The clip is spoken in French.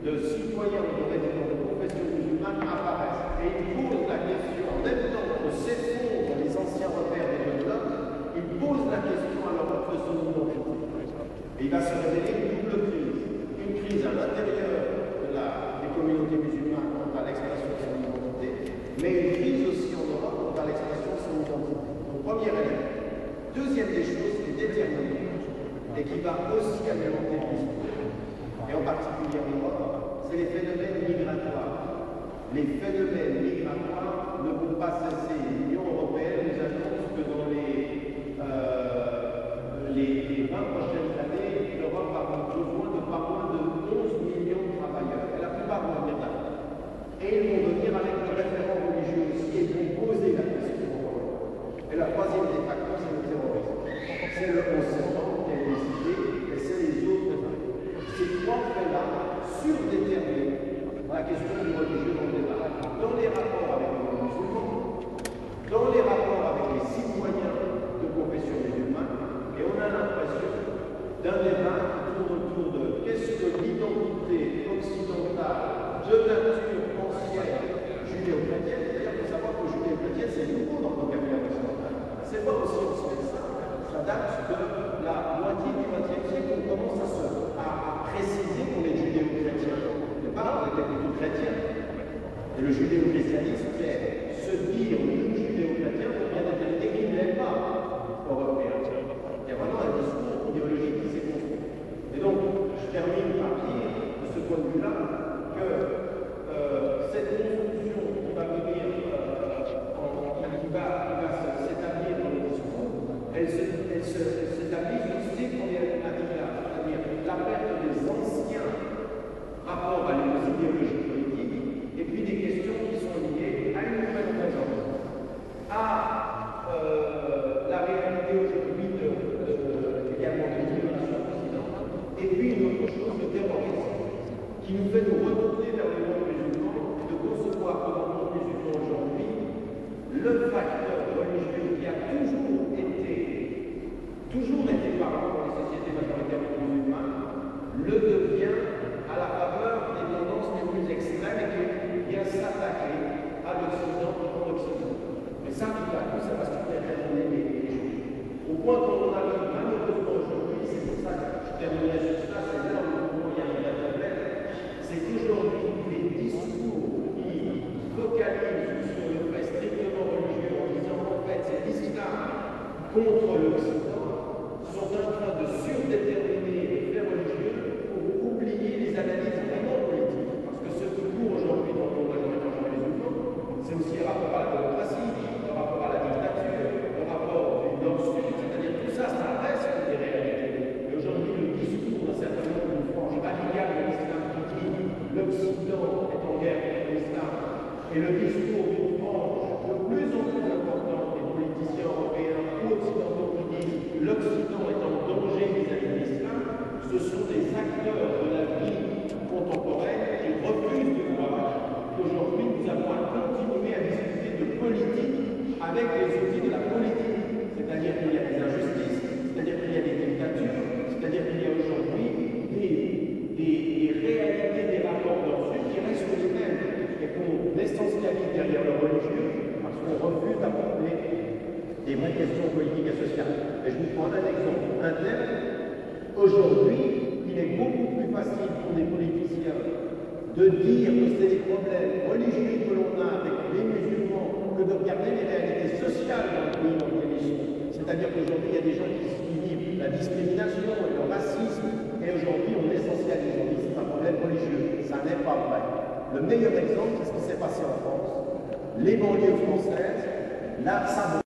de citoyens ou de résidents de confession musulmane apparaissent. Et il pose la question, en même temps que s'effondrent les anciens repères des deux blocs, il pose la question à leur propre son identité. Et il va se révéler une double crise. Une crise à l'intérieur des communautés musulmanes quant à l'expression de son identité, mais une crise aussi en Europe quant à l'expression de son identité. Donc, premier élément. Deuxième des choses qui est déterminée et qui va aussi alimenter le discours, et en particulier en Europe, c'est les phénomènes migratoires. Les phénomènes migratoires ne vont pas cesser. L'Union européenne nous annonce que dans les 20 prochaines années, l'Europe va avoir besoin de pas moins de 11 millions de travailleurs. Et la plupart vont venir d'Afrique. Et ils vont venir avec le référent religieux aussi et vont poser la question. Et la troisième des facteurs, c'est le terrorisme. C'est le 11 septembre qui a décidé, et c'est les autres. Ces trois faits-là surdéterminent la question du religieux dans le débat. Dans les rapports avec les musulmans, dans les rapports avec les citoyens de confession musulmane, et on a l'impression d'un débat qui tourne autour de qu'est-ce que l'identité occidentale de nature ancienne judéo-chrétienne. C'est-à-dire qu'il faut savoir que judéo-chrétienne, c'est nouveau dans le vocabulaire occidental. C'est pas aussi ancien que ça. Ça date de la moitié du XXe siècle qu'on commence à préciser qu'on est judéo-chrétien. Au départ, on était plutôt chrétien. Et le judéo-christianisme, c'est se dire nous judéo-chrétiens pour bien déterminer qui ne l'est pas européen. Il y a vraiment un discours idéologique qui s'est construit. Et donc, je termine par dire, de ce point de vue-là, que cette construction qui va venir, qui va s'établir dans le discours, elle s'établit sur ces premières attilages, c'est-à-dire la perte des anciens rapports à nos idéologies politiques, et puis des questions qui sont liées à une nouvelle présence, à la réalité aujourd'hui également de l'immigration occidentale, et puis une autre chose, le terrorisme, qui nous fait nous retourner vers le monde musulman et de concevoir comme le monde musulman aujourd'hui le facteur religieux qui a toujours été parlant dans les sociétés majoritairement musulmanes, le devient à la faveur des tendances les plus extrêmes et qui vient s'attaquer à l'Occident en Occident. Mais ça, tout à coup, ça va se déterminer les choses. Au point qu'on en arrive malheureusement aujourd'hui, c'est pour ça que je terminerai sur ça, c'est là où il y a un vrai problème, c'est qu'aujourd'hui, les discours qui focalisent sur le fait strictement religieux en disant en fait c'est l'islam contre l'Occident, sont en train de surdéterminer les faits religieux pour oublier les analyses vraiment politiques. Parce que ce qui court aujourd'hui dans le monde majoritairement musulman, c'est aussi le rapport à la démocratie, le rapport à la dictature, le rapport du nord-sud, c'est-à-dire tout ça, ça reste des réalités. Et aujourd'hui, le discours d'un certain nombre de franges radicales de l'islam qui dit l'Occident est en guerre contre l'islam, et le discours d'une frange de plus en plus importante des politiciens européens ou occidentaux qui disent l'Occident est en danger vis-à-vis de l'islam, ce sont des acteurs de la vie contemporaine qui refusent de voir qu'aujourd'hui nous avons à continuer à discuter de politique avec les outils de la politique. C'est-à-dire qu'il y a des injustices, c'est-à-dire qu'il y a des dictatures, c'est-à-dire qu'il y a aujourd'hui des réalités des rapports nord-sud qui restent les mêmes et qu'on essentialise derrière le religieux parce qu'on refuse d'aborder des vraies questions politiques et sociales. Et je vous prends un exemple. Aujourd'hui, il est beaucoup plus facile pour des politiciens de dire que c'est les problèmes religieux que l'on a avec les musulmans que de regarder les réalités sociales dans le pays dans lequel ils sont. C'est-à-dire qu'aujourd'hui, il y a des gens qui vivent la discrimination et le racisme, et aujourd'hui, on essentialise, on dit que c'est un problème religieux. Ça n'est pas vrai. Le meilleur exemple, c'est ce qui s'est passé en France. Les banlieues françaises, là, ça